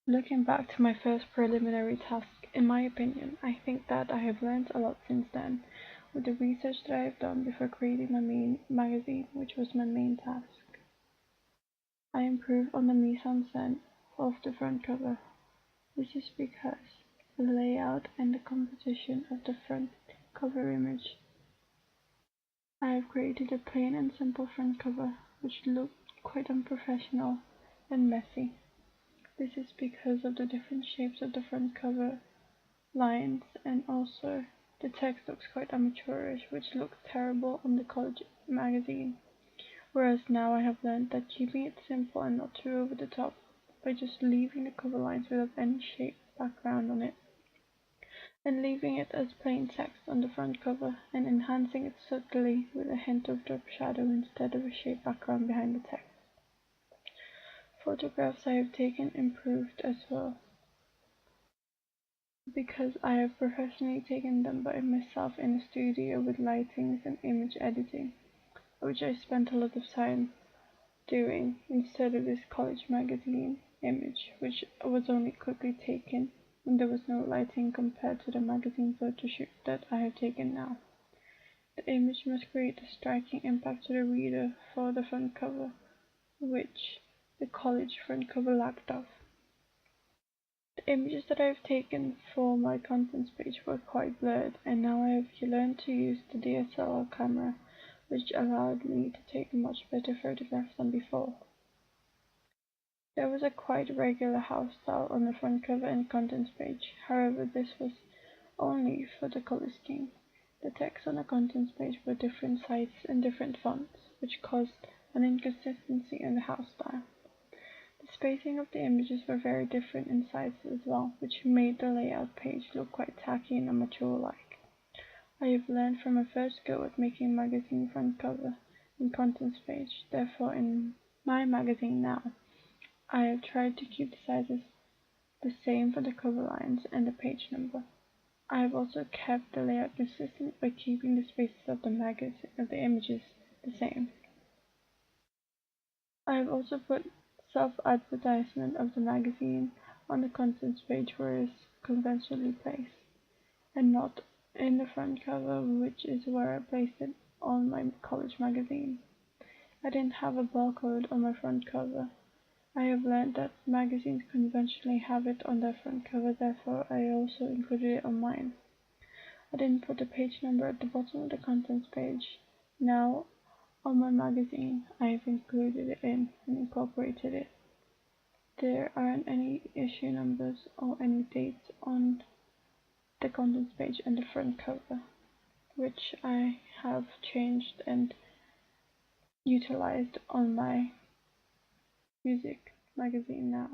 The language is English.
Looking back to my first preliminary task, in my opinion, I think that I have learned a lot since then, with the research that I have done before creating my main magazine, which was my main task. I improved on the mise-en-scène of the front cover. This is because the layout and the composition of the front cover image. I have created a plain and simple front cover, which looked quite unprofessional and messy. This is because of the different shapes of the front cover lines, and also the text looks quite amateurish, which looked terrible on the college magazine. Whereas now I have learned that keeping it simple and not too over the top, by just leaving the cover lines without any shape background on it, and leaving it as plain text on the front cover, and enhancing it subtly with a hint of drop shadow instead of a shape background behind the text. Photographs I have taken improved as well, because I have professionally taken them by myself in a studio with lightings and image editing, which I spent a lot of time doing instead of this college magazine image, which was only quickly taken when there was no lighting compared to the magazine photo shoot that I have taken now. The image must create a striking impact to the reader for the front cover, which the college front cover lacked of. The images that I have taken for my contents page were quite blurred, and now I have learned to use the DSLR camera, which allowed me to take much better photographs than before. There was a quite regular house style on the front cover and contents page, however this was only for the color scheme. The text on the contents page were different sizes and different fonts, which caused an inconsistency in the house style. The spacing of the images were very different in sizes as well, which made the layout page look quite tacky and amateur-like. I have learned from my first go at making magazine front cover and contents page, therefore in my magazine now, I have tried to keep the sizes the same for the cover lines and the page number. I have also kept the layout consistent by keeping the spaces of the images the same. I have also put self-advertisement of the magazine on the contents page where it is conventionally placed, and not in the front cover, which is where I placed it on my college magazine. I didn't have a barcode on my front cover. I have learned that magazines conventionally have it on their front cover, therefore I also included it on mine. I didn't put a page number at the bottom of the contents page. Now, on my magazine, I have included it in and incorporated it. There aren't any issue numbers or any dates on the contents page and the front cover, which I have changed and utilized on my music magazine now.